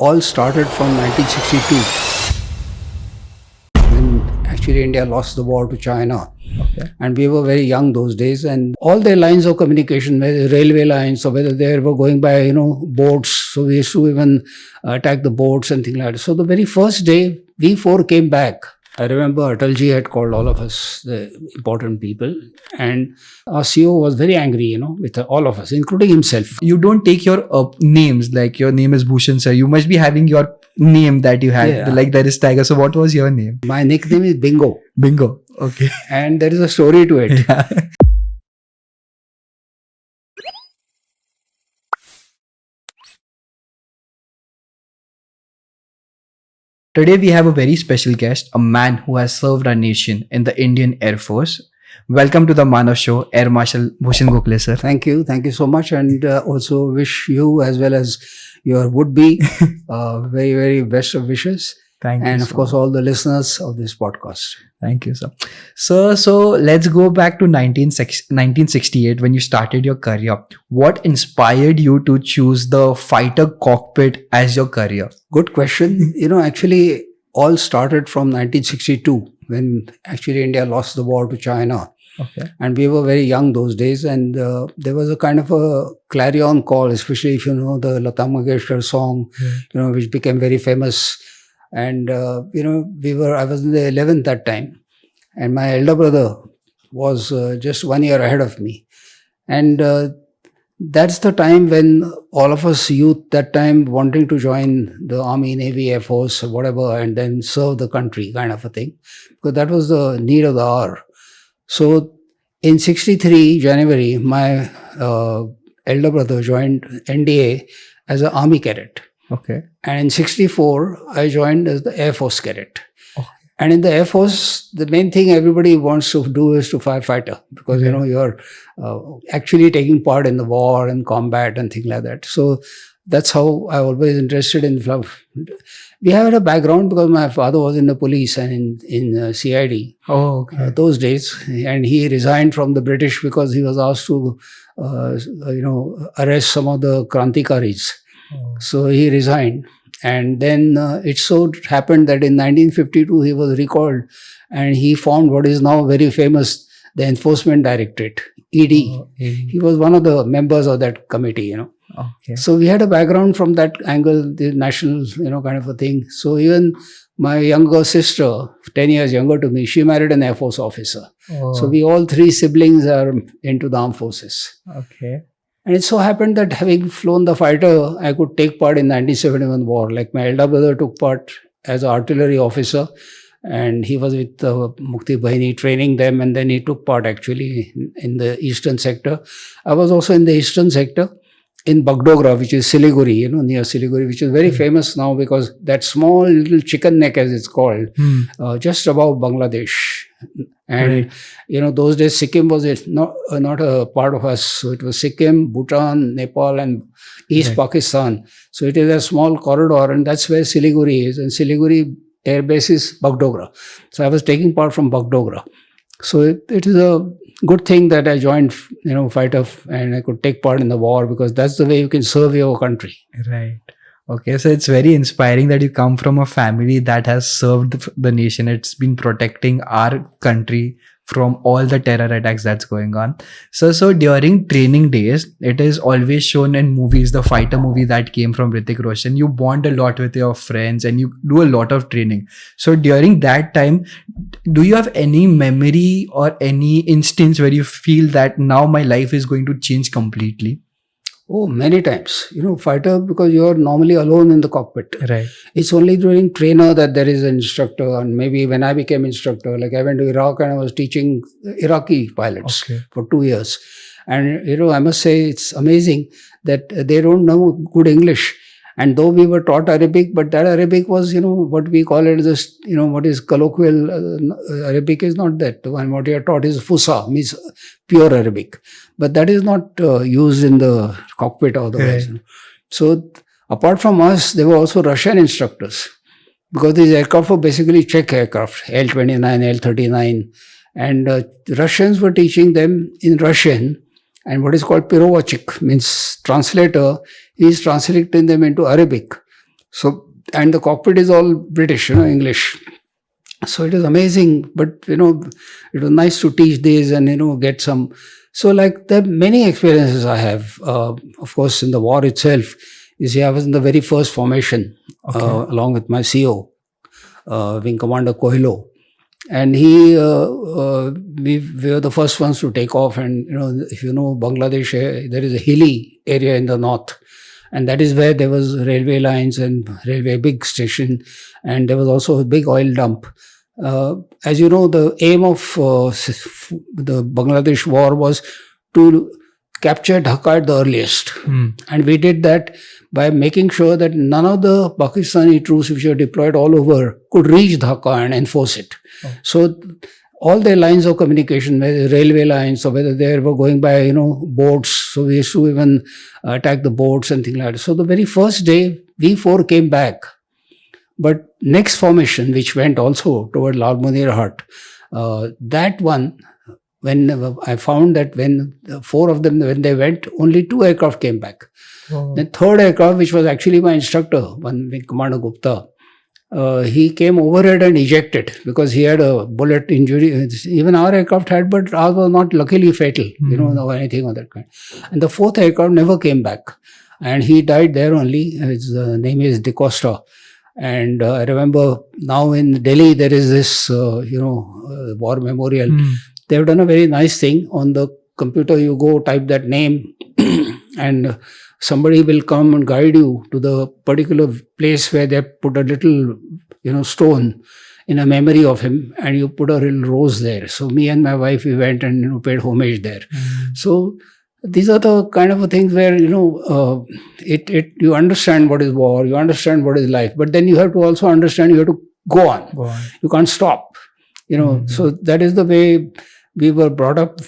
all started from 1962 when actually India lost the war to China. Okay. And we were very young those days, and all their lines of communication, whether railway lines or whether they were going by, boats. So we used to even attack the boats and things like that. So the very first day, we four came back. I remember Atalji had called all of us, the important people, and our CEO was very angry, with all of us, including himself. You don't take your names, like your name is Bhushan sir. You must be having your name that you had, Yeah. like there is Tiger. So what was your name? My nickname is Bingo, Bingo. Okay. and there is a story to it. Yeah. Today we have a very special guest, a man who has served our nation in the Indian Air Force. Welcome to the Manav Show, Air Marshal Bhushan Gokhale sir. Thank you so much, and also wish you as well as your would-be very, very best of wishes, Thank and you. of so course much. all the listeners of this podcast. Thank you, sir. So let's go back to 1968 when you started your career. What inspired you to choose the fighter cockpit as your career? Good question. Actually, all started from 1962 when actually India lost the war to China. Okay. And we were very young those days, and there was a kind of a clarion call, especially if you know the Lata Mangeshkar song, which became very famous. And I was in the 11th that time, and my elder brother was just 1 year ahead of me. And that's the time when all of us youth that time wanting to join the Army, Navy, Air Force, whatever, and then serve the country kind of a thing, because that was the need of the hour. So in 63 January, my elder brother joined NDA as an Army cadet. Okay. And in 64, I joined as the Air Force cadet. Okay. And in the Air Force, the main thing everybody wants to do is to firefighter, because, you're actually taking part in the war and combat and things like that. So that's how I always interested in fluff. We had a background because my father was in the police and in CID Oh, okay. those days. And he resigned from the British because he was asked to, arrest some of the Krantikaris. Oh. So he resigned, and then it so happened that in 1952 he was recalled, and he formed what is now very famous, the Enforcement Directorate, ED. Oh, eh. He was one of the members of that committee, Okay. So we had a background from that angle, the national, kind of a thing. So even my younger sister, 10 years younger to me, she married an Air Force officer. Oh, So we all three siblings are into the armed forces. okay. And it so happened that having flown the fighter, I could take part in 1971 war. Like my elder brother took part as an artillery officer, and he was with Mukti Bahini training them, and then he took part actually in the eastern sector. I was also in the eastern sector in Bagdogra, which is Siliguri, near Siliguri, which is very famous now because that small little chicken neck, as it's called, just above Bangladesh. And, those days Sikkim was not a part of us. So it was Sikkim, Bhutan, Nepal, and East Pakistan. So it is a small corridor, and that's where Siliguri is. And Siliguri Air Base is Bagdogra. So I was taking part from Bagdogra. So it is a good thing that I joined, fighter, and I could take part in the war, because that's the way you can serve your country. Right. Okay, so it's very inspiring that you come from a family that has served the nation. It's been protecting our country from all the terror attacks that's going on. So during training days, it is always shown in movies, the fighter movie that came from Hrithik Roshan. You bond a lot with your friends and you do a lot of training. So during that time, do you have any memory or any instance where you feel that now my life is going to change completely? Oh, many times. Fighter, because you're normally alone in the cockpit. Right. It's only during trainer that there is an instructor. And maybe when I became instructor, like I went to Iraq and I was teaching Iraqi pilots for 2 years. And, I must say it's amazing that they don't know good English. And though we were taught Arabic, but that Arabic was, what we call it as, what is colloquial Arabic is not that. And what you are taught is Fusa, means pure Arabic. But that is not used in the cockpit or otherwise. So apart from us, there were also Russian instructors, because these aircraft were basically Czech aircraft, L-29, L-39. And Russians were teaching them in Russian. And what is called Pirovachik, means translator, is translating them into Arabic. So, and the cockpit is all British, English. So it is amazing, but it was nice to teach this and get some. So like there are many experiences I have. Of course, in the war itself, you see, I was in the very first formation Okay. along with my CO, Wing Commander Kohilo, and we were the first ones to take off. And if you know Bangladesh, there is a hilly area in the north, and that is where there was railway lines and railway big station, and there was also a big oil dump. As you know, the aim of the Bangladesh war was to capture Dhaka at the earliest. And we did that by making sure that none of the Pakistani troops which were deployed all over could reach Dhaka and enforce it. Oh. So all their lines of communication, whether railway lines or whether they were going by, boats. So we used to even attack the boats and things like that. So the very first day, we four came back. But next formation, which went also toward Lal Munir Hut, that one, when I found that when the four of them, when they went, only 2 aircraft came back. Oh. The third aircraft, which was actually my instructor, Wing Commander Gupta, he came overhead and ejected because he had a bullet injury. Even our aircraft had, but ours was not luckily fatal, or anything of that kind. And the fourth aircraft never came back. And he died there only. His name is De Costa. And I remember now in Delhi, there is this, war memorial. They have done a very nice thing. On the computer, you go type that name and somebody will come and guide you to the particular place where they put a little, stone in a memory of him, and you put a little rose there. So me and my wife, we went and paid homage there. So these are the kind of things where you understand what is war, you understand what is life, but then you have to also understand you have to go on. You can't stop. So that is the way we were brought up,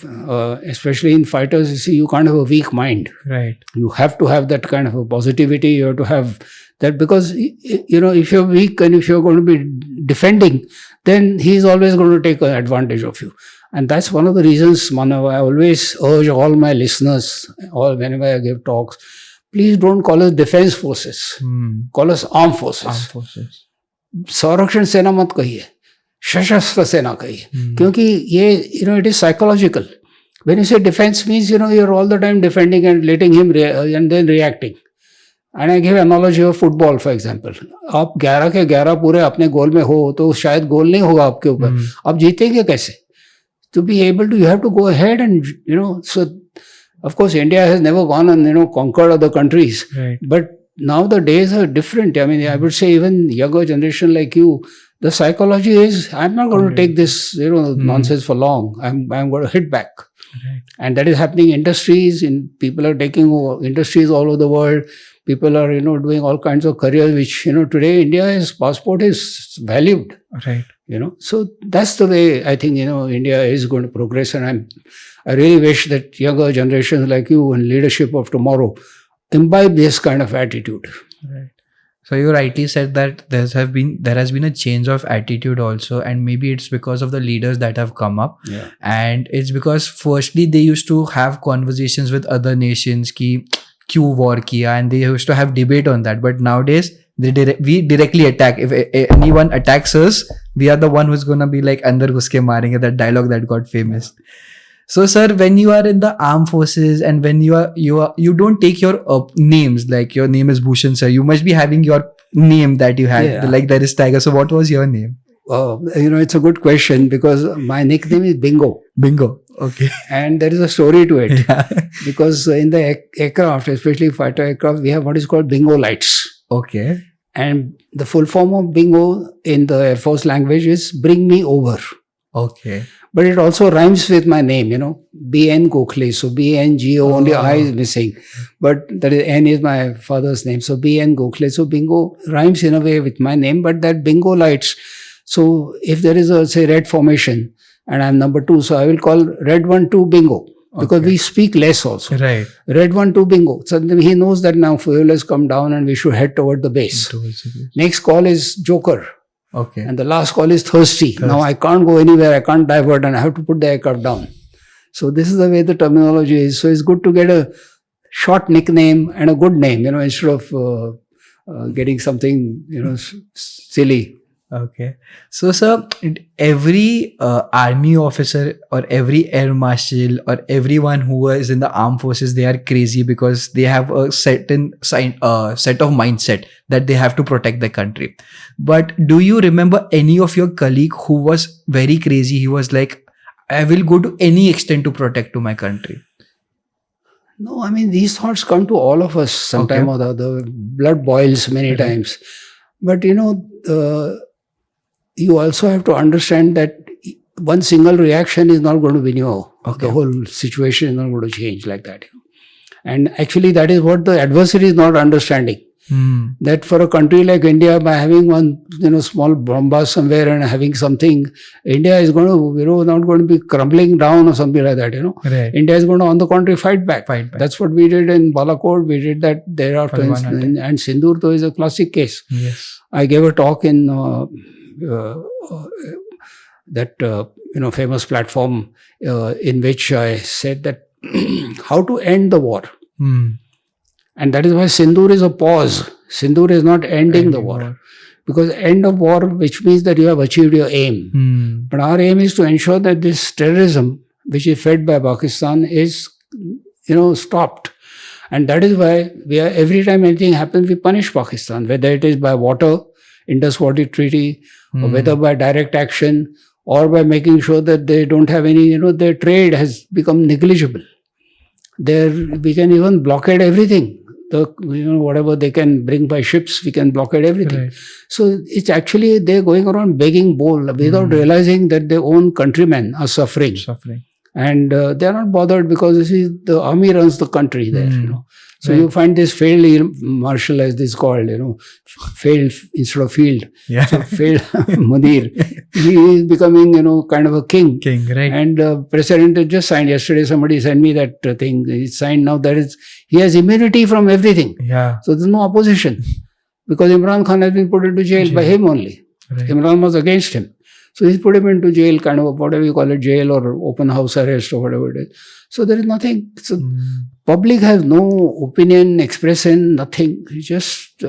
especially in fighters. You see, you can't have a weak mind. Right. You have to have that kind of a positivity. You have to have that, because if you're weak and if you're going to be defending, then he's always going to take advantage of you. And that's one of the reasons, Manav, I always urge all my listeners, or whenever I give talks, please don't call us defense forces. Call us armed forces. Armed forces. संरक्षण सेना मत कहिए, सशस्त्र सेना कहिए, क्योंकि ये it is psychological. When you say defense means you're all the time defending and letting him and then reacting. And I give analogy of football, for example. आप 11 के 11 पूरे अपने गोल में हो तो शायद गोल नहीं होगा आपके ऊपर. आप जीतेंगे कैसे? To be able to, you have to go ahead and so of course India has never gone and conquered other countries. Right. But now the days are different. I mean, I would say even younger generation like you, the psychology is, I'm not going to take this nonsense for long. I'm going to hit back. Right. And that is happening in industries. People are taking over industries all over the world. People are doing all kinds of careers which today India's passport is valued. Right. So that's the way I think India is going to progress. And I really wish that younger generations like you and leadership of tomorrow imbibe this kind of attitude. Right. So you rightly said that there has been a change of attitude also, and maybe it's because of the leaders that have come up. Yeah. And it's because firstly they used to have conversations with other nations ki kyun war kiya, and they used to have debate on that. But nowadays we directly attack. If anyone attacks us, we are the one who's gonna be like andar ghuske marenge, that dialogue that got famous. So sir, when you are in the armed forces and when you don't take your names, like your name is Bhushan sir, you must be having your name that you had. Yeah. Like there is Tiger. So what was your name? It's a good question because my nickname is Bingo. Bingo. Okay. And there is a story to it. Yeah. Because in the aircraft, especially fighter aircraft, we have what is called bingo lights. Okay. And the full form of bingo in the Air Force language is bring me over. Okay. But it also rhymes with my name, B.N. Gokhale. So B.N.G.O. only I is missing. But that is N is my father's name. So B.N. Gokhale. So bingo rhymes in a way with my name, but that bingo lights. So if there is a, say, red formation and I'm number 2, so I will call red 1, 2 bingo. Because we speak less also. Right. Red 1, 2 bingo. So he knows that now fuel has come down and we should head toward the base. Next call is joker. Okay. And the last call is thirsty. Now I can't go anywhere. I can't divert and I have to put the aircraft down. So this is the way the terminology is. So it's good to get a short nickname and a good name, instead of getting something, silly. Okay. So, sir, every army officer or every air marshal or everyone who is in the armed forces, they are crazy because they have a certain set of mindset that they have to protect the country. But do you remember any of your colleague who was very crazy? He was like, I will go to any extent to protect to my country. No, I mean, these thoughts come to all of us sometime Okay. or the other. Blood boils many Right. times. But, you also have to understand that one single reaction is not going to win you. Okay. The whole situation is not going to change like that. And actually, that is what the adversary is not understanding. That for a country like India, by having one small bombast somewhere and having something, India is going to not going to be crumbling down or something like that. Right. India is going to, on the contrary, fight back. Fight back. That's what we did in Balakot. We did that thereafter, Palwan and Sindur though is a classic case. Yes. I gave a talk in that famous platform in which I said that how to end the war. And that is why Sindur is a pause. Sindur is not ending the war. Because end of war, which means that you have achieved your aim. But our aim is to ensure that this terrorism, which is fed by Pakistan, is stopped. And that is why every time anything happens, we punish Pakistan, whether it is by water, Indus Water Treaty, or whether by direct action, or by making sure that they don't have any, their trade has become negligible. We can even blockade everything. Whatever they can bring by ships, we can blockade everything. Right. So it's actually they're going around begging bowl without realizing that their own countrymen are suffering. And they're not bothered because you see, the army runs the country there. So you find this failed marshal, as this called, failed instead of field. Yeah. So failed Mudir. He is becoming, kind of a king. King, right. And president has just signed. Yesterday somebody sent me that thing. He's signed now. He has immunity from everything. Yeah. So there's no opposition. Because Imran Khan has been put into jail by him only. Right. Imran was against him. So he's put him into jail, kind of whatever you call it, jail or open house arrest or whatever it is. So there is nothing. So public has no opinion, expression, nothing. You just,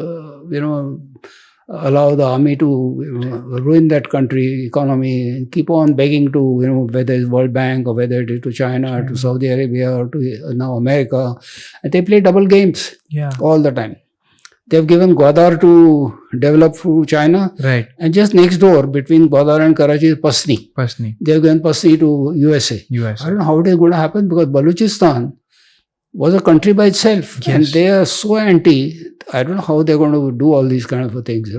allow the army to ruin that country economy and keep on begging to, whether it's World Bank or whether it is to China, to Saudi Arabia or to now America. And they play double games all the time. They've given Gwadar to develop through China. Right. And just next door between Gwadar and Karachi is Pasni. They've given Pasni to USA. I don't know how it is going to happen because Balochistan was a country by itself. Yes. And they are so anti. I don't know how they're going to do all these kind of things,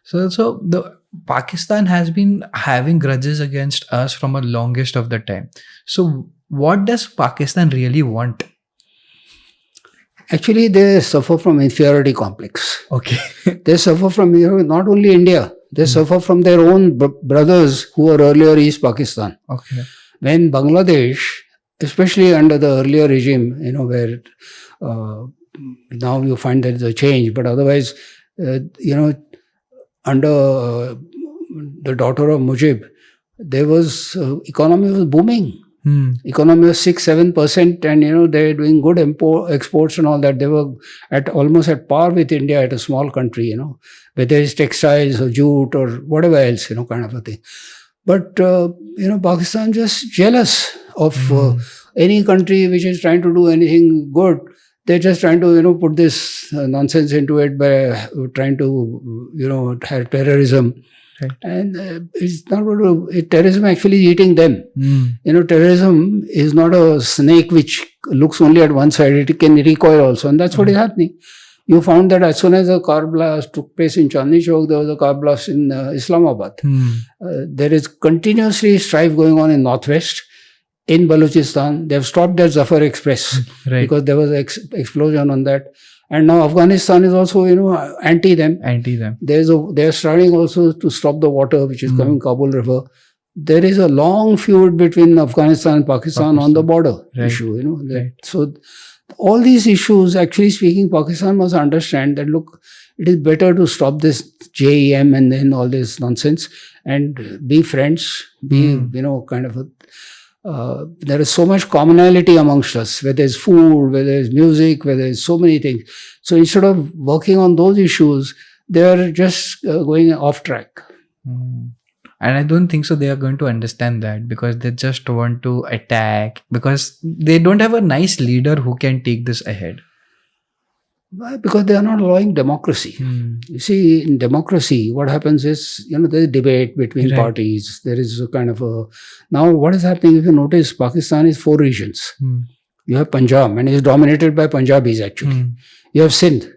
So the Pakistan has been having grudges against us from a longest of the time. So what does Pakistan really want? Actually, they suffer from inferiority complex. Okay. They suffer from, not only India, they suffer from their own brothers who were earlier East Pakistan. Okay. When Bangladesh, especially under the earlier regime, where now you find there is a change, but otherwise, under the daughter of Mujib, there was, economy was booming. Economy was 6-7%, and they're doing good exports and all that. They were almost at par with India at a small country, whether it's textiles or jute or whatever else, kind of a thing. But Pakistan just jealous of any country which is trying to do anything good. They're just trying to put this nonsense into it by trying to have terrorism. Right. And it's not going to, terrorism actually is eating them. Terrorism is not a snake which looks only at one side, it can recoil also, and that's what is happening. You found that as soon as a car blast took place in Chandni Chowk, there was a car blast in Islamabad. There is continuously strife going on in Northwest. In Balochistan, they have stopped their Zafar Express because there was an explosion on that. And now Afghanistan is also, anti them. They are starting also to stop the water which is coming Kabul River. There is a long feud between Afghanistan and Pakistan on the border issue. So all these issues, actually speaking, Pakistan must understand that, look, it is better to stop this JEM and then all this nonsense and be friends, be, kind of there is so much commonality amongst us, whether it's food, whether it's music, whether it's so many things. So instead of working on those issues, they are just going off track. Mm. And I don't think so they are going to understand that, because they just want to attack, because they don't have a nice leader who can take this ahead. Why? Because they are not allowing democracy. You see, in democracy, what happens is, there is debate between Right. parties. There is a kind of a... Now, what is happening, if you notice, Pakistan is 4 regions. You have Punjab, and it is dominated by Punjabis, actually. You have Sindh.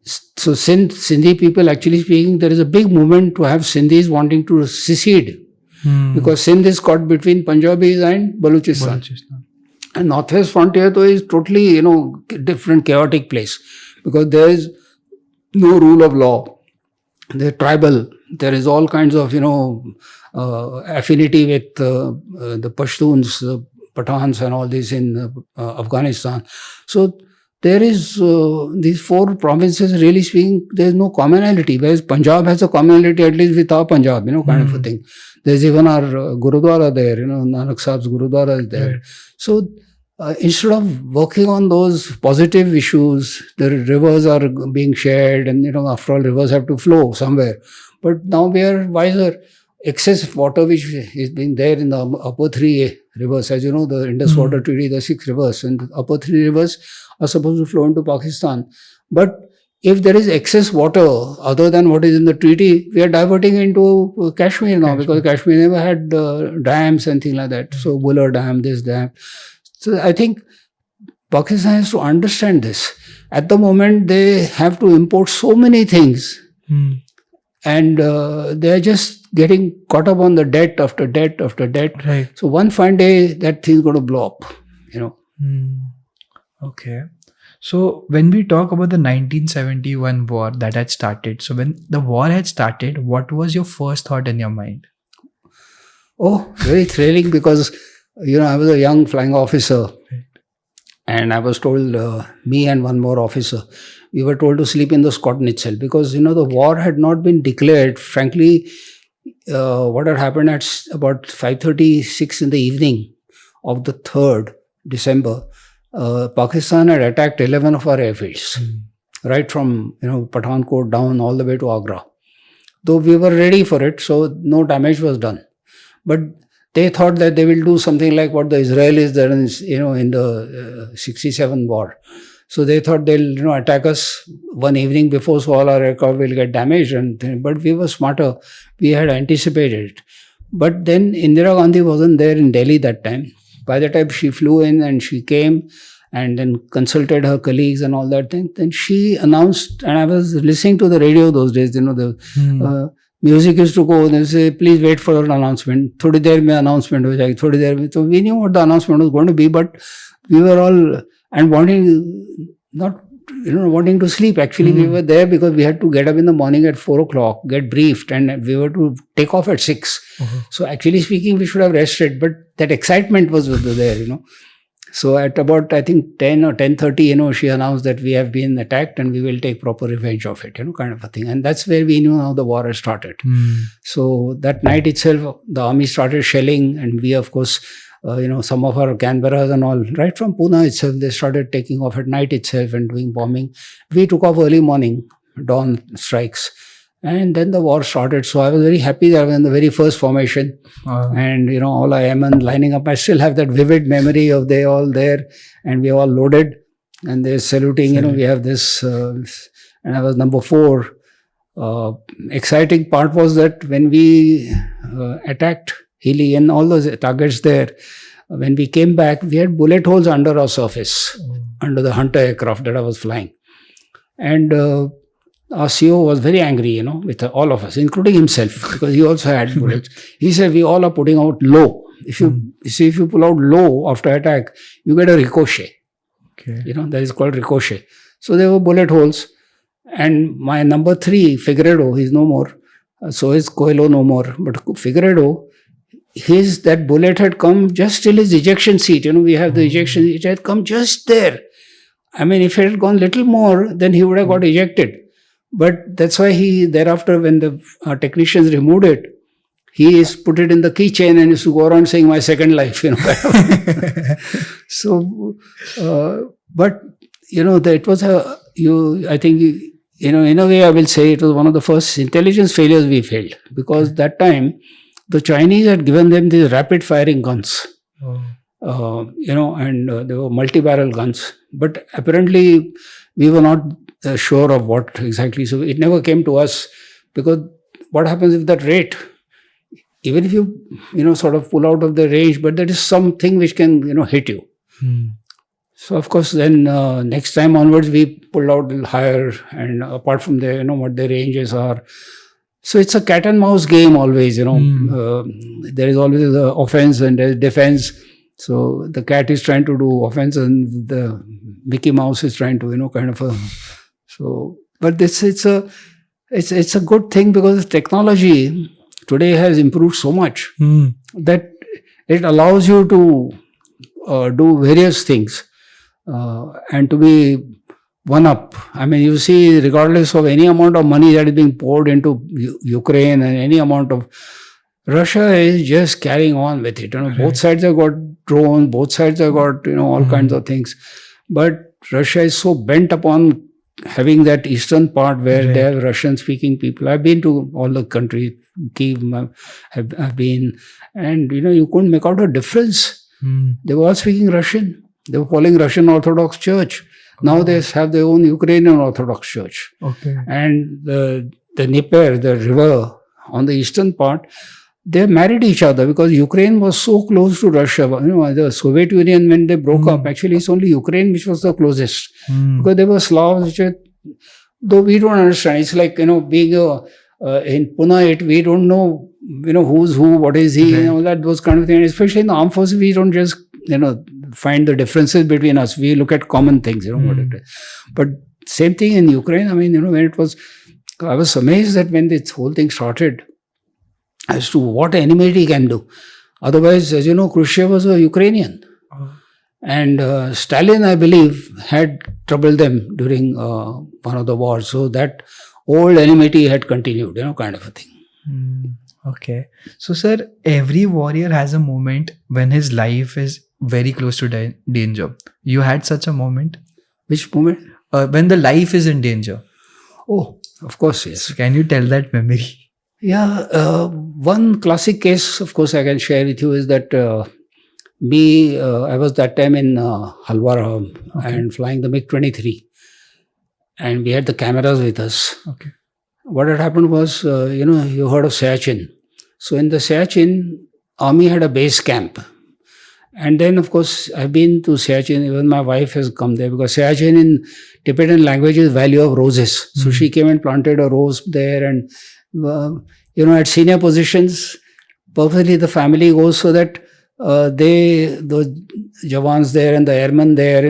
So Sindhi people, actually speaking, there is a big movement to have Sindhis wanting to secede, because Sindh is caught between Punjabis and Balochistan. And northwest frontier though is totally, different chaotic place, because there is no rule of law. They're tribal. There is all kinds of, affinity with the Pashtuns, Pathans and all this in Afghanistan. So there is, these 4 provinces, really speaking, there is no commonality. Whereas Punjab has a commonality, at least with our Punjab, kind of a thing. There's even our Gurudwara there, Nanak Sahib's Gurudwara is there. Right. So instead of working on those positive issues, the rivers are being shared, and after all, rivers have to flow somewhere. But now we are wiser. Excess water which is being there in the upper 3 rivers, as you know, the Indus Water Treaty, the 6 rivers, and the upper 3 rivers are supposed to flow into Pakistan. But if there is excess water other than what is in the treaty, we are diverting into Kashmir now, because Kashmir never had dams and things like that. So Buller Dam, this dam. So I think Pakistan has to understand this. At the moment, they have to import so many things, and they are just getting caught up on the debt after debt after debt. Right. So one fine day, that thing is going to blow up, Okay. So when we talk about the 1971 war that had started, so when the war had started, what was your first thought in your mind? Oh, very thrilling, because, I was a young flying officer, and I was told, me and one more officer, we were told to sleep in the Scotton itself, because, the war had not been declared. Frankly, what had happened at about 5:36 in the evening of the 3rd December, Pakistan had attacked 11 of our airfields, right from, Pathankot down all the way to Agra. Though we were ready for it, so no damage was done. But they thought that they will do something like what the Israelis did in the 67 war. So they thought they'll, attack us one evening before, so all our aircraft will get damaged. But we were smarter. We had anticipated it. But then Indira Gandhi wasn't there in Delhi that time. By the time she flew in and she came and then consulted her colleagues and all that thing, then she announced, and I was listening to the radio those days, the music used to go, they say, please wait for an announcement. Thodi der mein announcement ho jayegi, thodi der mein. So we knew what the announcement was going to be, but we were all, and wanting to sleep. Actually, we were there because we had to get up in the morning at 4 o'clock, get briefed, and we were to take off at 6. So actually speaking, we should have rested, but that excitement was there, So at about, I think, 10 or 10:30, she announced that we have been attacked and we will take proper revenge of it, kind of a thing. And that's where we knew how the war had started. So that night itself, the army started shelling, and we, of course, some of our Canberras and all, right from Pune itself, they started taking off at night itself and doing bombing. We took off early morning, dawn strikes. And then the war started. So I was very happy that I was in the very first formation. And, all our airmen lining up. I still have that vivid memory of they all there, and we all loaded, and they're saluting, we have this, and I was number 4. Exciting part was that when we attacked Hilly and all those targets there, when we came back, we had bullet holes under our surface, under the Hunter aircraft that I was flying. And our CEO was very angry, with all of us, including himself, because he also had bullets. He said, we all are putting out low. If you pull out low after attack, you get a ricochet. Okay. That is called ricochet. So there were bullet holes. And my number 3, Figueredo, he's no more. So is Coelho no more. But Figueredo, that bullet had come just till his ejection seat. We have the ejection, it had come just there. I mean, if it had gone little more, then he would have got ejected. But that's why thereafter, when the technicians removed it, he is put it in the keychain and used to go around saying my second life, So, but it was I think, in a way I will say it was one of the first intelligence failures we failed, because that time the Chinese had given them these rapid firing guns. And they were multi-barrel guns. But apparently, we were not sure of what exactly. So it never came to us, because what happens if that rate, even if you, sort of pull out of the range, but there is something which can, hit you. So, of course, then next time onwards, we pulled out a little higher. And apart from there, what the ranges are. So it's a cat and mouse game always, there is always the offense and there's defense. So the cat is trying to do offense and the Mickey Mouse is trying to, but it's a good thing, because technology today has improved so much that it allows you to do various things and to be one up. I mean, you see, regardless of any amount of money that is being poured into Ukraine and any amount of, Russia is just carrying on with it. Both sides have got drones, both sides have got, all kinds of things. But Russia is so bent upon having that eastern part where they have Russian-speaking people. I've been to all the countries, Kiev, I've been, and, you couldn't make out a difference. They were all speaking Russian. They were following Russian Orthodox Church. Now they have their own Ukrainian Orthodox Church. And the Dnieper, the river on the eastern part, they married each other, because Ukraine was so close to Russia. The Soviet Union, when they broke up, actually it's only Ukraine which was the closest. Because they were Slavs, though we don't understand. It's like, being in Pune, we don't know, who's who, what is he, those kind of things. Especially in the armed forces, we don't just, find the differences between us. We look at common things, what it is. But same thing in Ukraine. I mean, when it was, I was amazed that when this whole thing started, as to what enmity can do. Otherwise, as you know, Khrushchev was a Ukrainian. And Stalin, I believe, had troubled them during one of the wars. So that old enmity had continued, kind of a thing. Okay. So, sir, every warrior has a moment when his life is very close to danger. You had such a moment? Which moment? When the life is in danger. Oh, of course, yes. So can you tell that memory? Yeah. One classic case, of course, I can share with you is that I was that time in Halwara and flying the MiG-23. And we had the cameras with us. Okay. What had happened was, you heard of Siachen. So in the Siachen, army had a base camp. And then, of course, I've been to Siachen. Even my wife has come there, because Siachen in Tibetan language is Valley of Roses. So she came and planted a rose there. And, at senior positions, purposely the family goes so that the Jawans there and the airmen there,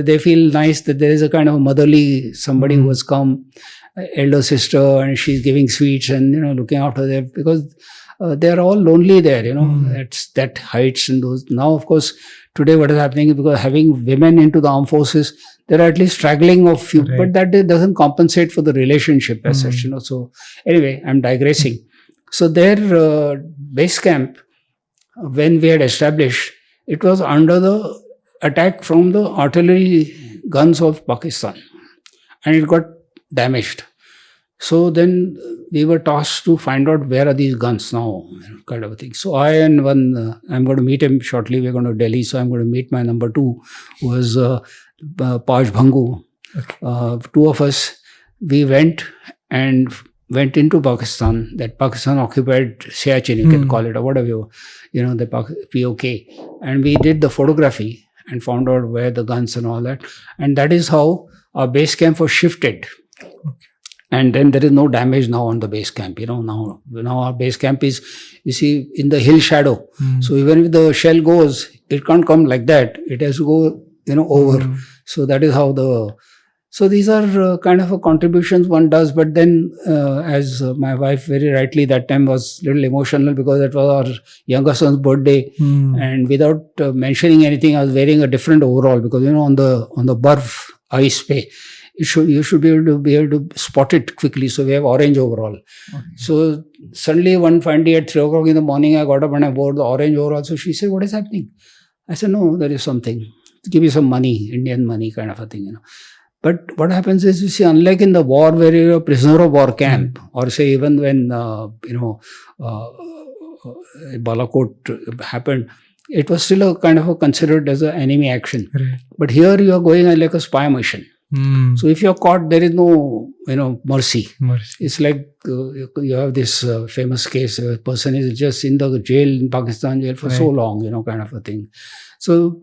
they feel nice that there is a kind of motherly somebody who has come, elder sister, and she's giving sweets and, looking after them, because they're all lonely there, it's that heights and those. Now, of course, today what is happening is, because having women into the armed forces, there are at least straggling of few, but that doesn't compensate for the relationship as such, So anyway, I'm digressing. So their base camp, when we had established, it was under the attack from the artillery guns of Pakistan, and it got damaged. So then we were tasked to find out where are these guns now, kind of a thing. So I and one, I'm going to meet him shortly. We're going to Delhi, so I'm going to meet my number 2, who was Paj Bhangu. Okay. Two of us, we went into Pakistan, that Pakistan occupied Siachen, you can call it, or whatever, the POK. And we did the photography and found out where the guns and all that. And that is how our base camp was shifted. Okay. And then there is no damage now on the base camp. Now our base camp is, you see, in the hill shadow. So even if the shell goes, it can't come like that. It has to go, over. So that is how so these are kind of a contributions one does. But then, as my wife very rightly that time was a little emotional, because it was our younger son's birthday. And without mentioning anything, I was wearing a different overall, because, on the barf ice pay, you should be able to spot it quickly. So we have orange overall. Okay. So suddenly one fine day at 3 o'clock in the morning, I got up and I wore the orange overall. So she said, "What is happening?" I said, "No, there is something. Give me some money, Indian money kind of a thing, you know." But what happens is, you see, unlike in the war where you're a prisoner of war camp, or say even when, Balakot happened, it was still a kind of a considered as an enemy action. Right. But here you are going on like a spy mission. So if you're caught, there is no, mercy. It's like you have this famous case, a person is just in the jail, in Pakistan jail for so long, kind of a thing. So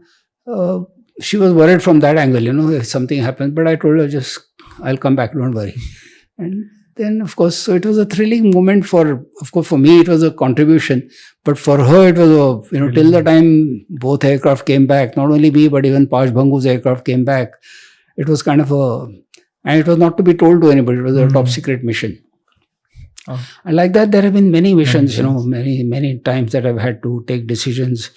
she was worried from that angle, if something happens. But I told her, I'll come back, don't worry. And then, of course, so it was a thrilling moment for me, it was a contribution. But for her, it was, till the time both aircraft came back, not only me, but even Pash Bhangu's aircraft came back. It was kind of and it was not to be told to anybody. It was a top secret mission. Oh. And like that, there have been many missions, many times that I've had to take decisions.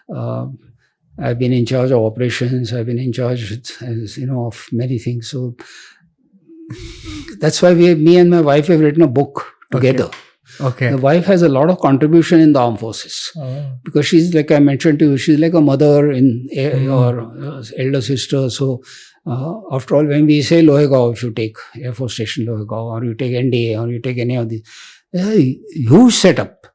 I've been in charge of operations. I've been in charge, of many things. So that's why me and my wife have written a book together. Okay. The wife has a lot of contribution in the armed forces because she's, like I mentioned to you, she's like a mother or elder sister. So after all, when we say Lohegao, if you take Air Force Station Lohegao, or you take NDA, or you take any of these, there's a huge setup.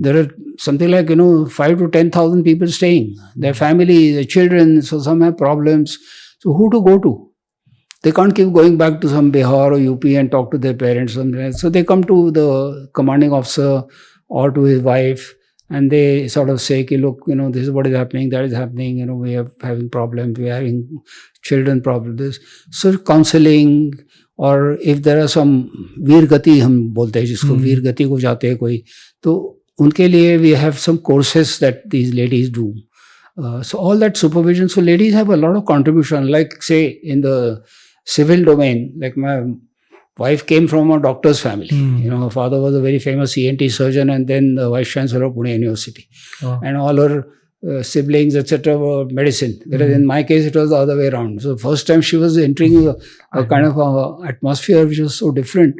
There are something like 5 to 10,000 people staying. Their family, their children. So some have problems. So who to go to? They can't keep going back to some Bihar or UP and talk to their parents. So they come to the commanding officer or to his wife, and they sort of say, look, this is what is happening, that is happening, we are having problems, we are having children problems. So counseling, or if there are some Veer Gati, हम बोलते हैं जिसको Veer Gati को जाते हैं कोई, तो उनके लिए we have some courses that these ladies do. So all that supervision. So ladies have a lot of contribution. Like say in the civil domain, like my wife came from a doctor's family. Her father was a very famous ENT surgeon and then the vice chancellor of Pune University. And all her siblings, etc., were medicine. Whereas in my case, it was the other way around. So first time she was entering a kind of a atmosphere which was so different.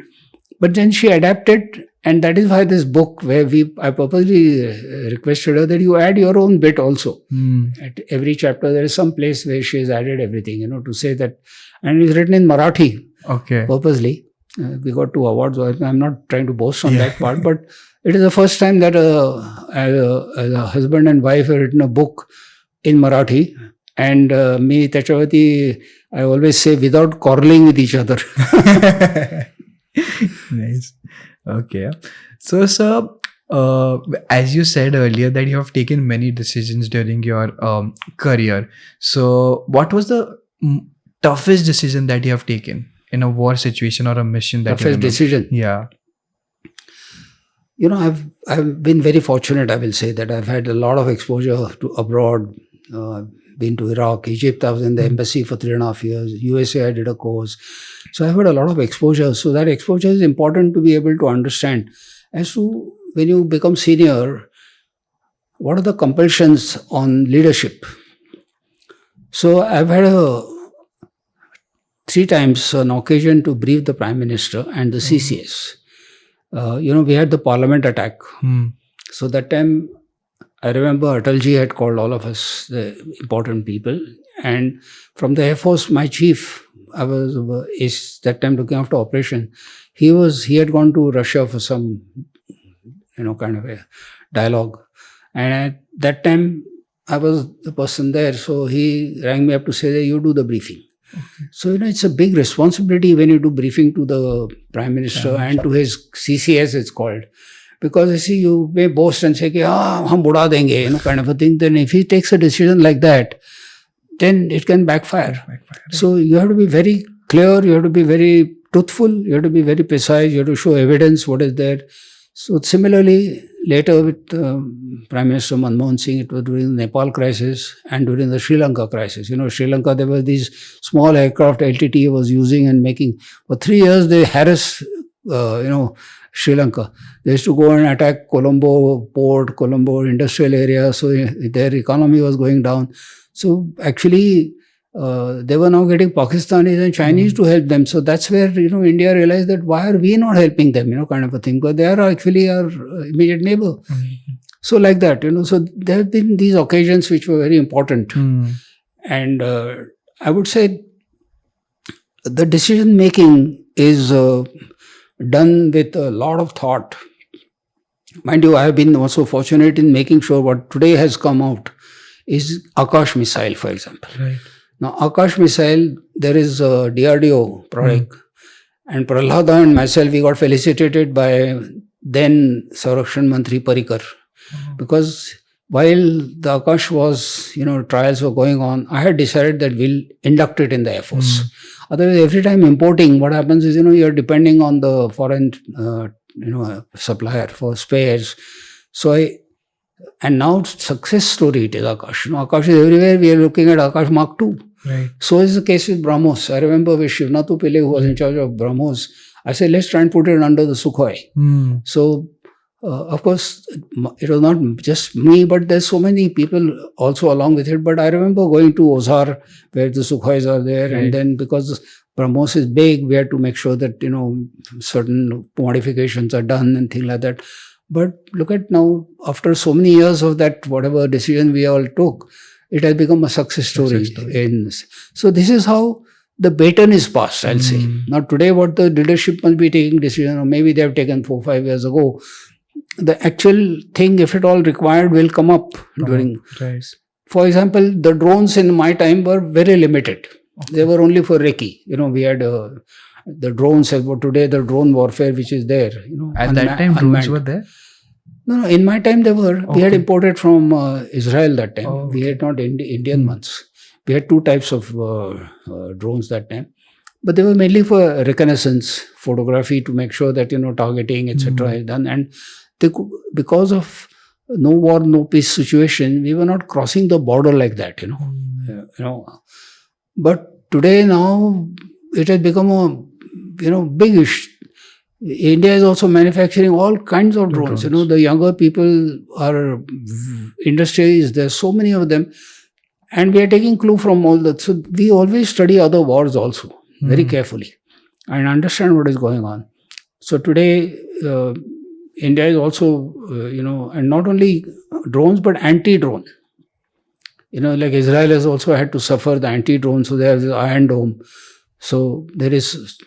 But then she adapted, and that is why this book, where I purposely requested her that you add your own bit also. At every chapter, there is some place where she has added everything, to say that. And it's written in Marathi, purposely. We got 2 awards. I'm not trying to boast on that part, but it is the first time that as a husband and wife have written a book in Marathi. And me, Tachavati, I always say, without quarreling with each other. Nice. Okay. So, sir, as you said earlier that you have taken many decisions during your career. So, what was the toughest decision that you have taken in a war situation or a mission? Toughest decision? Yeah. I've been very fortunate, I will say, that I've had a lot of exposure to abroad. Been to Iraq, Egypt. I was in the embassy for 3.5 years. USA, I did a course. So I've had a lot of exposure. So that exposure is important to be able to understand as to when you become senior, what are the compulsions on leadership. So I've had 3 times an occasion to brief the Prime Minister and the CCS. We had the Parliament attack. So that time, I remember Atalji had called all of us, the important people. And from the Air Force, my chief, is that time looking after operation. He had gone to Russia for some, kind of a dialogue. And at that time, I was the person there. So he rang me up to say that you do the briefing. So, it's a big responsibility when you do briefing to the Prime Minister and to his CCS, it's called. Because you see, you may boast and say, hum buda denge, kind of a thing. Then if he takes a decision like that, then it can backfire. So you have to be very clear, you have to be very truthful, you have to be very precise, you have to show evidence, what is there. So similarly, later with Prime Minister Manmohan Singh, it was during the Nepal crisis and during the Sri Lanka crisis. Sri Lanka, there were these small aircraft LTT was using and making. For 3 years, they harassed, Sri Lanka. They used to go and attack Colombo port, Colombo industrial area. So their economy was going down. So actually, they were now getting Pakistanis and Chinese to help them. So that's where, India realized that why are we not helping them, kind of a thing. Because they are actually our immediate neighbor. So like that, so there have been these occasions which were very important. And I would say the decision making is done with a lot of thought. Mind you, I have been also fortunate in making sure what today has come out is Akash missile, for example. Right. Now, Akash missile, there is a DRDO product, and Prahlada and myself, we got felicitated by then Sarakshan Mantri Parikar, because while the Akash was, trials were going on, I had decided that we'll induct it in the Air Force. Otherwise, every time importing, what happens is, you're depending on the foreign, supplier for spares. So and now success story it is Akash. Akash is everywhere. We are looking at Akash Mark II. Right. So is the case with BrahMos. I remember with Shivnatu Pillai, who was in charge of BrahMos, I said, let's try and put it under the Sukhoi. So, of course, it was not just me, but there's so many people also along with it. But I remember going to Ozar, where the Sukhois are there. Right. And then because BrahMos is big, we had to make sure that, certain modifications are done and things like that. But look at now, after so many years of that, whatever decision we all took, it has become a success story. So this is how the baton is passed, I'll say. Now today, what the leadership must be taking decision, or maybe they have taken 4-5 years ago, the actual thing, if at all required, will come up during. Right. For example, the drones in my time were very limited. Okay. They were only for recce. We had the drones, as for today, the drone warfare which is there. At that time, drones were there? No, in my time they were. Okay. We had imported from Israel that time. Okay. We had not Indian ones. We had 2 types of drones that time. But they were mainly for reconnaissance, photography, to make sure that, targeting, etc. is done. And because of no war, no peace situation, we were not crossing the border like that, But today now, it has become a, big issue. India is also manufacturing all kinds of drones. The younger people are industries. There's so many of them. And we are taking clue from all that. So we always study other wars also very carefully and understand what is going on. So today, India is also, and not only drones, but anti-drone. Like Israel has also had to suffer the anti-drone. So there's the Iron Dome. So there is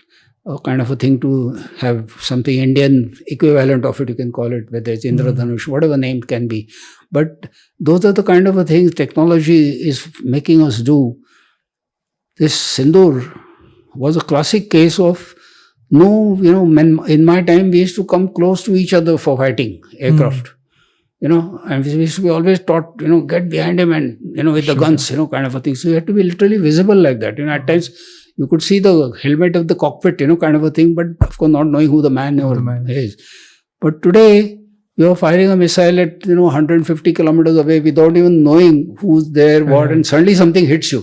a kind of a thing to have something Indian equivalent of it, you can call it, whether it's Indradhanush, whatever name it can be. But those are the kind of things technology is making us do. This Sindoor was a classic case of in my time, we used to come close to each other for fighting aircraft. And we used to be always taught, get behind him and, with the guns, kind of a thing. So you had to be literally visible like that. At times, you could see the helmet of the cockpit, kind of a thing, but of course not knowing who the man is. But today, you are firing a missile at, 150 kilometers away without even knowing who's there, what, and suddenly something hits you.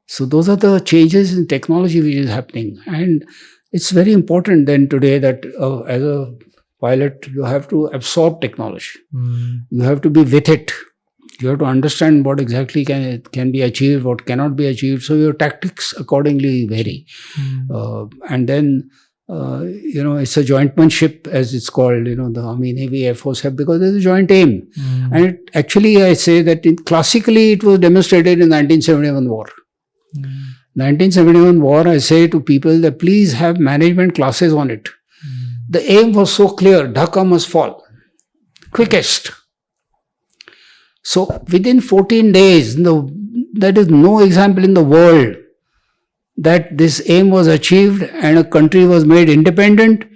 So those are the changes in technology which is happening. And it's very important then today that as a pilot, you have to absorb technology. You have to be with it. You have to understand what exactly can be achieved, what cannot be achieved. So your tactics accordingly vary. And then, it's a jointmanship, as it's called, the Army, Navy, Air Force have, because there's a joint aim. And actually, I say that classically it was demonstrated in 1971 war. 1971 war, I say to people that please have management classes on it. The aim was so clear, Dhaka must fall. Quickest. So within 14 days, there is no example in the world that this aim was achieved and a country was made independent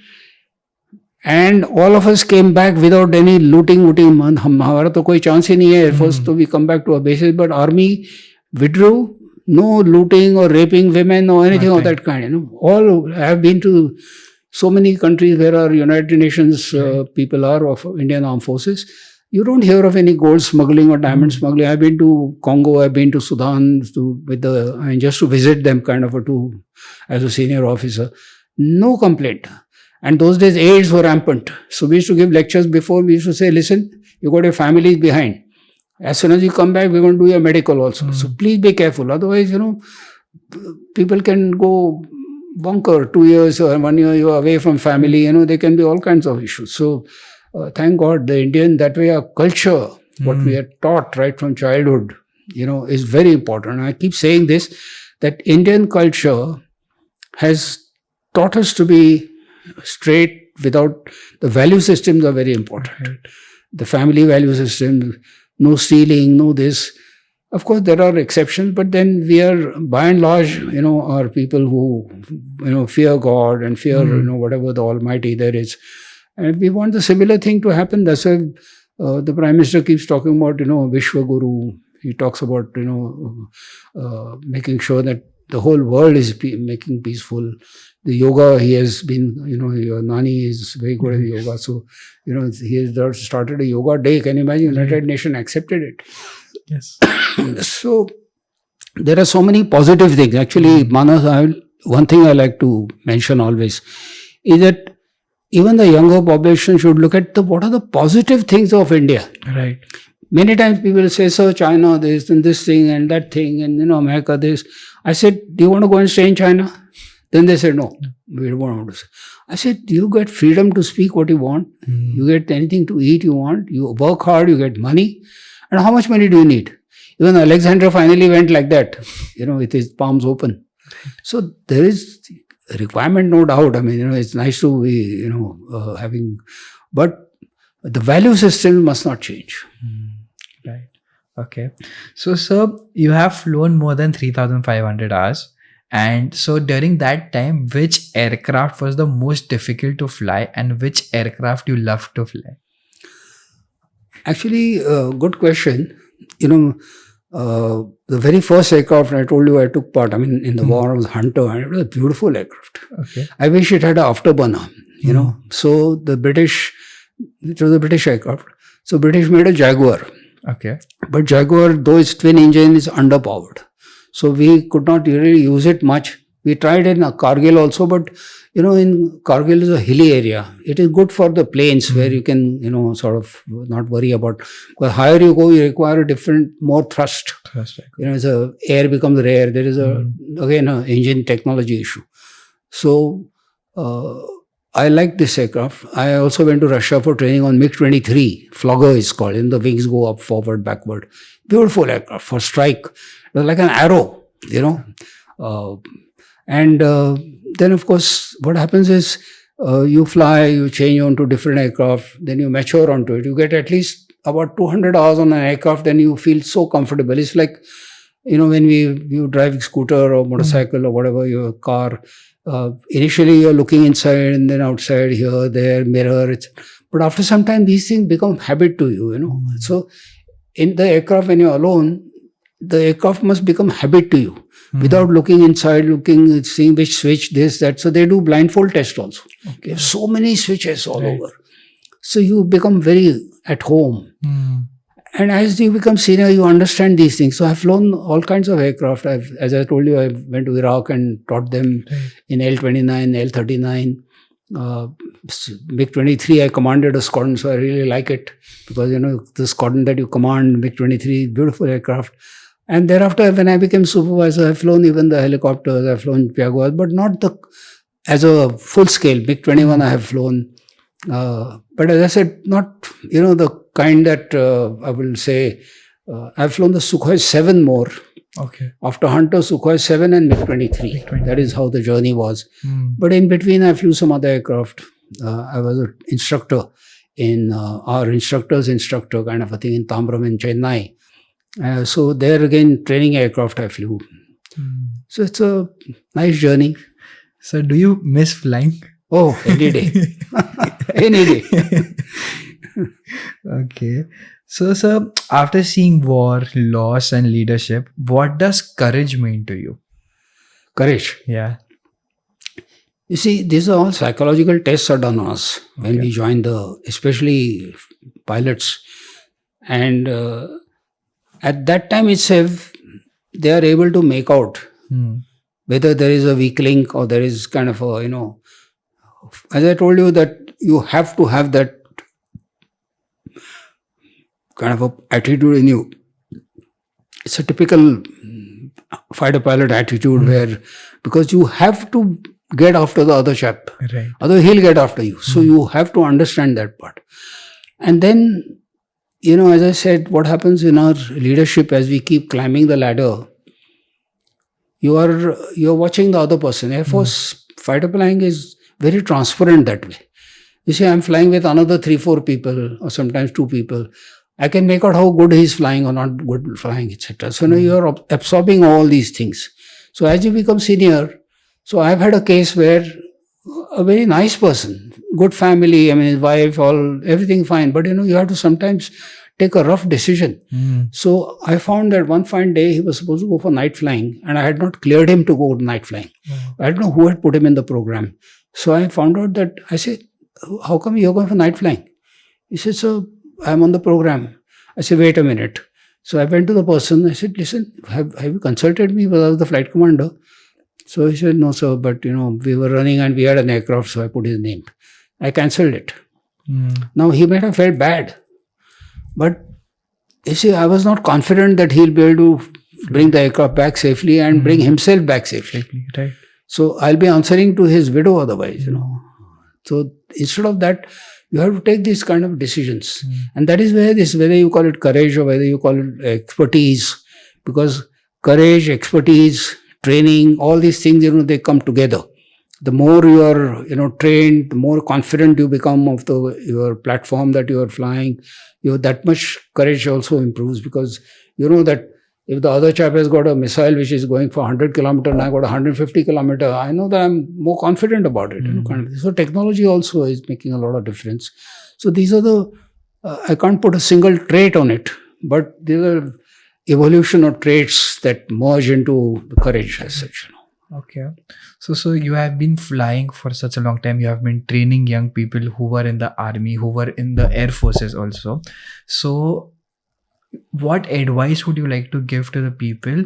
and all of us came back without any looting. Hamara to koi chance hi nahi hai, Air Force to we come back to our bases, but Army withdrew. No looting or raping women or anything of that kind. All have been to so many countries where our United Nations people are of Indian Armed Forces. You don't hear of any gold smuggling or diamond smuggling. I've been to Congo, I've been to Sudan just to visit them as a senior officer. No complaint. And those days AIDS were rampant. So we used to give lectures before. We used to say, listen, you got your families behind. As soon as you come back, we're going to do your medical also. So please be careful. Otherwise, people can go bunker 2 years or 1 year you're away from family. There can be all kinds of issues. So thank God the Indian, that way our culture, what we are taught right from childhood, is very important. I keep saying this, that Indian culture has taught us to be straight without, the value systems are very important. Right. The family value system, no stealing, no this. Of course, there are exceptions, but then we are, by and large, are people who, fear God and fear, whatever the Almighty there is. And we want the similar thing to happen. That's why the Prime Minister keeps talking about, Vishwa Guru. He talks about, making sure that the whole world is making peaceful. The yoga, he has been, your Nani is very good at yoga. So, he has started a yoga day. Can you imagine? United Nations accepted it. Yes. So, there are so many positive things. Actually, Manas, one thing I like to mention always is that even the younger population should look at what are the positive things of India. Right. Many times people say, so China this and this thing and that thing and America this. I said, do you want to go and stay in China? Then they said, no, we don't want to. I said, you get freedom to speak what you want. You get anything to eat you want. You work hard, you get money. And how much money do you need? Even Alexander finally went like that, with his palms open. So there is a requirement, no doubt. I mean, it's nice to be, having, but the value system must not change. Right. Okay. So, sir, you have flown more than 3,500 hours. And so during that time, which aircraft was the most difficult to fly and which aircraft you love to fly? Actually, good question. The very first aircraft I told you I took part, in the war was Hunter, and it was a beautiful aircraft. Okay. I wish it had an afterburner, So it was a British aircraft. So British made a Jaguar. Okay. But Jaguar, though its twin engine is underpowered. So we could not really use it much. We tried in Kargil also, but in Kargil is a hilly area. It is good for the plains where you can, sort of not worry about. Because higher you go, you require a different, more thrust. Air becomes rare. There is again an engine technology issue. So I like this aircraft. I also went to Russia for training on MiG-23. Flogger is called. And the wings go up, forward, backward. Beautiful aircraft for strike. It was like an arrow, And then, of course, what happens is you fly, you change onto different aircraft, then you mature onto it. You get at least about 200 hours on an aircraft, then you feel so comfortable. It's like, when you drive a scooter or motorcycle or whatever, your car, initially you're looking inside and then outside, here, there, mirror. But after some time, these things become habit to you, So in the aircraft, when you're alone, the aircraft must become habit to you. Without looking inside, seeing which switch, this, that. So they do blindfold test also. Okay. They have so many switches all over. So you become very at home. And as you become senior, you understand these things. So I've flown all kinds of aircraft. As I told you, I went to Iraq and taught them in L-29, L-39. MiG-23, I commanded a squadron, so I really like it. Because, the squadron that you command, MiG-23, beautiful aircraft. And thereafter, when I became supervisor, I've flown even the helicopters, I've flown Jaguars, but not as a full scale. MiG-21 I have flown. But as I said, not, the kind that I will say, I've flown the Sukhoi 7 more. Okay. After Hunter, Sukhoi 7 and MiG-23. That is how the journey was. But in between, I flew some other aircraft. I was an instructor in our instructor's instructor kind of a thing in Tambram in Chennai. So there again, training aircraft I flew. So it's a nice journey. So do you miss flying? Oh, any day. Any day. Okay. So, sir, after seeing war, loss and leadership, what does courage mean to you? Courage. Yeah. You see, these are all psychological tests are done on us when we join especially pilots. And at that time itself, they are able to make out whether there is a weak link or there is kind of a, as I told you, that you have to have that kind of a attitude in you. It's a typical fighter pilot attitude where, because you have to get after the other chap, Right. otherwise he'll get after you. So you have to understand that part. And then, as I said, what happens in our leadership as we keep climbing the ladder, you're watching the other person. Air Force fighter flying is very transparent that way. You see, I'm flying with another 3-4 people or sometimes 2 people. I can make out how good he's flying or not good flying, etc. So now you're absorbing all these things. So as you become senior, so I've had a case where a very nice person, good family, I mean his wife, everything fine, but you have to sometimes take a rough decision. So I found that one fine day he was supposed to go for night flying and I had not cleared him to go night flying. I don't know who had put him in the program. So I found out that, I said, how come you're going for night flying? He said, so I'm on the program. I said, wait a minute. So I went to the person. I said, listen, have you consulted me? Because I was the flight commander. So he said, no, sir, but we were running and we had an aircraft, so I put his name. I cancelled it. Now he might have felt bad. But you see, I was not confident that he'll be able to bring the aircraft back safely and bring himself back safely. Right. So I'll be answering to his widow otherwise, So instead of that, you have to take these kind of decisions. And that is where whether you call it courage or whether you call it expertise, because courage, expertise, training, all these things, they come together. The more you are, trained, the more confident you become of your platform that you are flying, that much courage also improves, because you know that if the other chap has got a missile which is going for 100 kilometers and I got 150 kilometers, I know that I'm more confident about it. So technology also is making a lot of difference. So these are I can't put a single trait on it, but these are evolution of traits that merge into the courage as such. Okay. So you have been flying for such a long time. You have been training young people who were in the army, who were in the air forces also. So what advice would you like to give to the people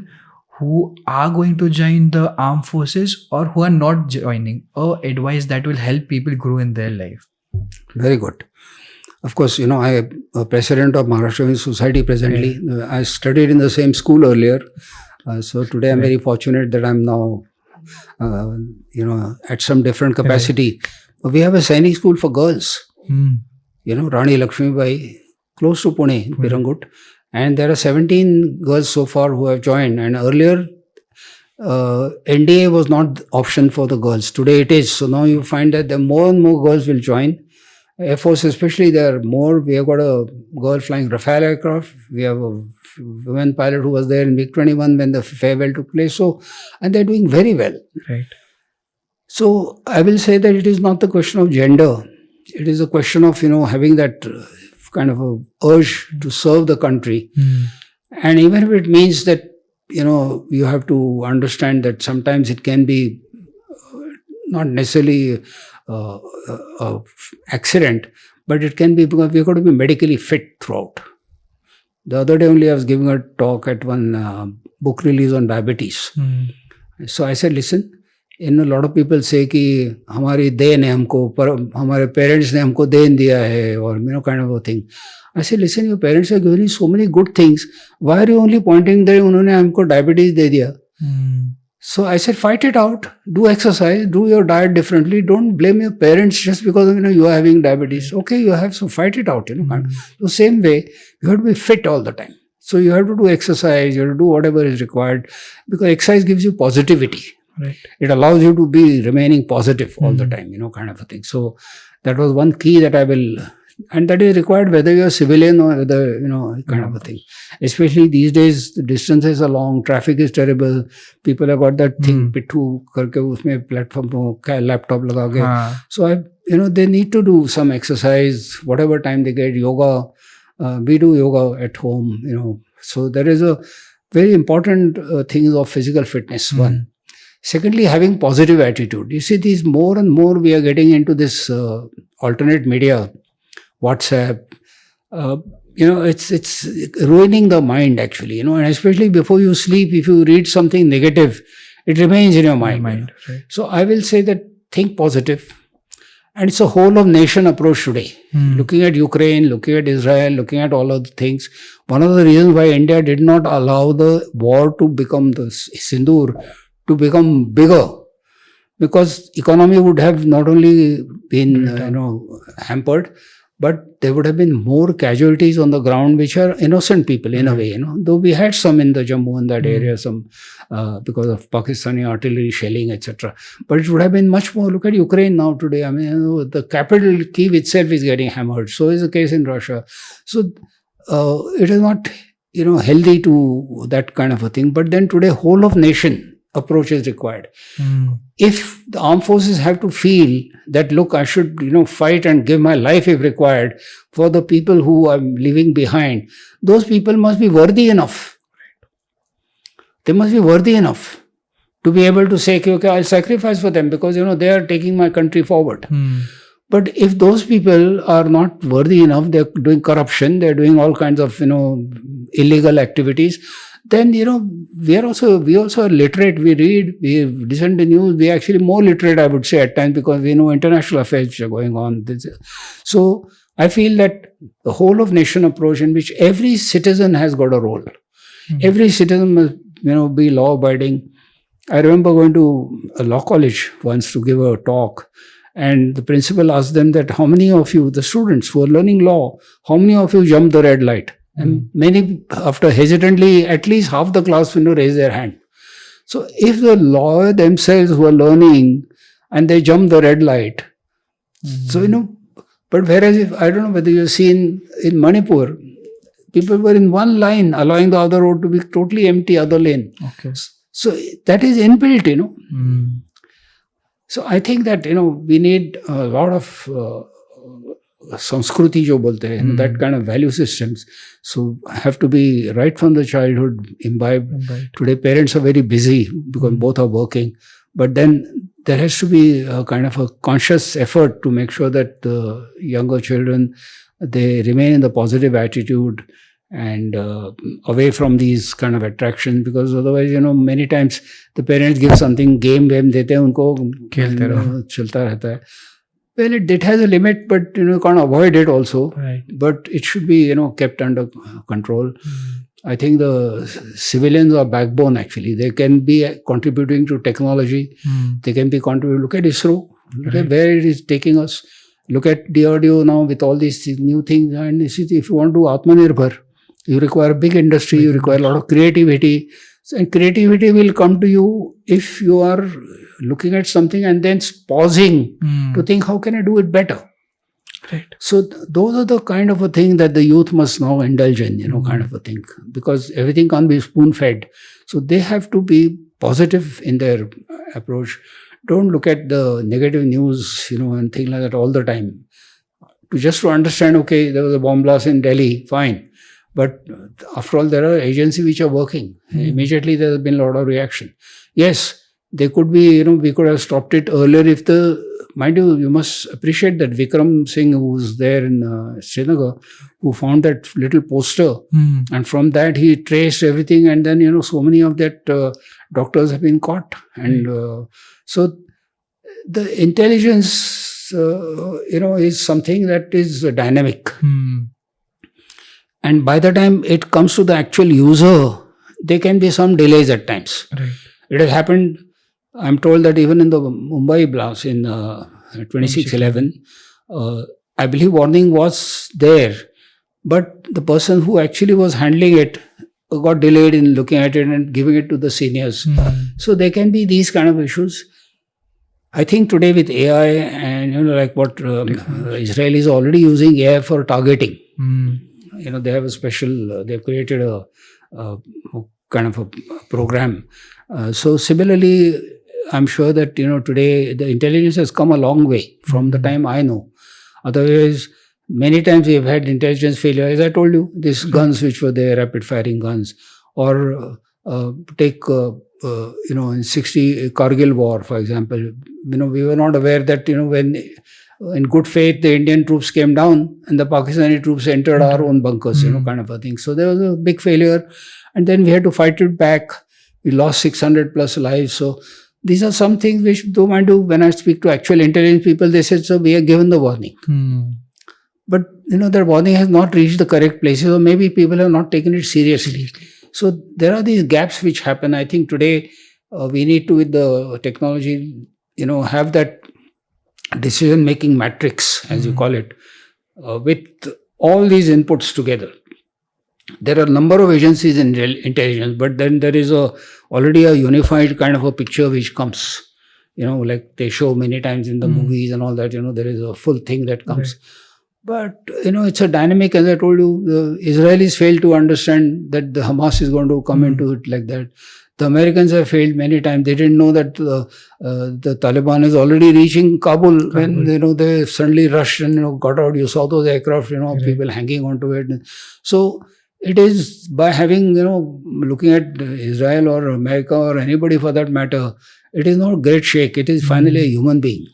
who are going to join the armed forces or who are not joining, or advice that will help people grow in their life? Very good. Of course, I am a president of Maharashtra Society presently. I studied in the same school earlier. So today I'm very fortunate that I'm now, at some different capacity. We have a Sainik school for girls. Rani Lakshmibai, close to Pune, Pirangut. And there are 17 girls so far who have joined. And earlier, NDA was not the option for the girls. Today it is. So now you find that more and more girls will join. Air Force especially, there are more. We have got a girl flying Rafale aircraft. We have a women pilot who was there in MiG-21 when the farewell took place. So, and they're doing very well. Right. So I will say that it is not the question of gender. It is a question of, having that kind of a urge to serve the country. And even if it means that, you have to understand that sometimes it can be not necessarily accident, but it can be because we've got to be medically fit throughout. The other day only I was giving a talk at one book release on diabetes. So I said, listen, a lot of people say कि हमारी then है हमको, पर हमारे parents ने हमको then दिया है, or kind of a thing. I said, listen, your parents are giving you so many good things. Why are you only pointing that उन्होंने हमको diabetes दे दिया? So I said, fight it out. Do exercise. Do your diet differently. Don't blame your parents just because you are having diabetes. Okay, you have, so fight it out. The same way, you have to be fit all the time. So you have to do exercise. You have to do whatever is required, because exercise gives you positivity. Right. It allows you to be remaining positive all the time. Kind of a thing. So that was one key that I will. And that is required whether you're a civilian or whether, kind of a thing. Especially these days, the distances are long, traffic is terrible. People have got that thing, pittu karke usme platform pe laptop laga ke. So they need to do some exercise, whatever time they get, yoga. We do yoga at home, So there is a very important thing of physical fitness, one. Secondly, having positive attitude. You see, these more and more we are getting into this alternate media, WhatsApp, it's ruining the mind actually, and especially before you sleep, if you read something negative, it remains in your mind. Right. So I will say that think positive And it's a whole of nation approach today. Looking at Ukraine, looking at Israel, looking at all of the things. One of the reasons why India did not allow the war to become the Sindoor to become bigger, because economy would have not only been hampered, but there would have been more casualties on the ground, which are innocent people in a way. Though we had some in the Jammu and that area, some because of Pakistani artillery shelling, etc. But it would have been much more. Look at Ukraine now today. I mean, the capital Kyiv itself is getting hammered. So is the case in Russia. So it is not healthy to that kind of a thing. But then today, whole of nation approach is required. If the armed forces have to feel that, look, I should fight and give my life if required for the people who I'm leaving behind, those people must be worthy enough. They must be worthy enough to be able to say, okay, I'll sacrifice for them because they are taking my country forward. But if those people are not worthy enough, they're doing corruption, they're doing all kinds of illegal activities, then we also are literate. We read, we listen to news. We are actually more literate, I would say, at times, because we know international affairs which are going on. So I feel that the whole of nation approach, in which every citizen has got a role. Every citizen must be law abiding. I remember going to a law college once to give a talk, and the principal asked them that how many of you, the students who are learning law, how many of you jumped the red light? And many, after hesitantly, at least half the class raise their hand. So if the lawyer themselves who are learning and they jump the red light, so but whereas if, I don't know whether you've seen in Manipur, people were in one line allowing the other road to be totally empty, other lane. Okay. So that is inbuilt, So I think that, we need a lot of Sanskruti jo bolte hai, that kind of value systems. So have to be right from the childhood imbibed. Today parents are very busy because both are working. But then there has to be a kind of a conscious effort to make sure that the younger children, they remain in the positive attitude and away from these kind of attractions, because otherwise, many times the parents give something, game dete hain, unko chalta rehta hai. Well, it has a limit, but you can't avoid it also. Right. But it should be kept under control. I think the civilians are backbone actually. They can be contributing to technology. They can be contributing. Look at ISRO. Look at where it is taking us. Look at DRDO now with all these new things. And if you want to do Atmanirbhar, you require a big industry. You require a lot of creativity. And creativity will come to you if you are looking at something and then pausing to think, how can I do it better? Right. So those are the kind of a thing that the youth must now indulge in, kind of a thing, because everything can't be spoon-fed. So they have to be positive in their approach. Don't look at the negative news, and things like that all the time. To understand, okay, there was a bomb blast in Delhi, fine. But after all, there are agencies which are working. Immediately there has been a lot of reaction. Yes, they could be, we could have stopped it earlier if mind you must appreciate that Vikram Singh, who was there in Srinagar, who found that little poster. And from that he traced everything, and then, so many of that doctors have been caught. And so the intelligence, is something that is dynamic. And by the time it comes to the actual user, there can be some delays at times. Right. It has happened, I'm told that even in the Mumbai blast in 26/11, I believe warning was there, but the person who actually was handling it got delayed in looking at it and giving it to the seniors. So there can be these kind of issues. I think today with AI and like what Israel is already using AI for targeting. They have a special, they've created a kind of a program. So similarly, I'm sure that, today the intelligence has come a long way from the time I know. Otherwise, many times we've had intelligence failure. As I told you, these guns which were there, rapid firing guns, or take, in 60 Kargil war, for example, we were not aware that, when in good faith, the Indian troops came down and the Pakistani troops entered our own bunkers, kind of a thing. So there was a big failure. And then we had to fight it back. We lost 600 plus lives. So these are some things which, though mind you, when I speak to actual intelligence people, they said, so we are given the warning. But that warning has not reached the correct places, or maybe people have not taken it seriously. So there are these gaps which happen. I think today we need to, with the technology, have that decision-making matrix, as you call it, with all these inputs together. There are a number of agencies in intelligence, but then there is already a unified kind of a picture which comes, like they show many times in the movies and all that, there is a full thing that comes. Right. But, it's a dynamic, as I told you, the Israelis failed to understand that the Hamas is going to come into it like that. The Americans have failed many times. They didn't know that the Taliban is already reaching Kabul when, they suddenly rushed and, got out. You saw those aircraft, people hanging onto it. So it is by having, looking at Israel or America or anybody for that matter, it is not a great shake. It is finally a human being.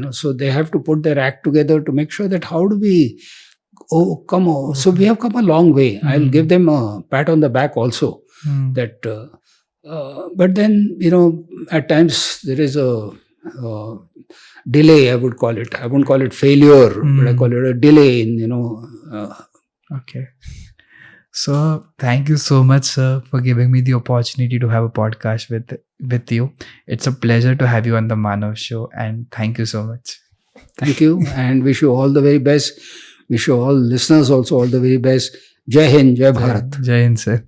So they have to put their act together to make sure that how do we come over. So we have come a long way. I'll give them a pat on the back also. That, but then, at times there is a delay, I would call it. I wouldn't call it failure, but I call it a delay in, Okay. So thank you so much, sir, for giving me the opportunity to have a podcast with you. It's a pleasure to have you on the Manav Show, and thank you so much. Thank you, and wish you all the very best. Wish you all listeners also all the very best. Jai Hind, Jai Bharat. Jai Hind, sir.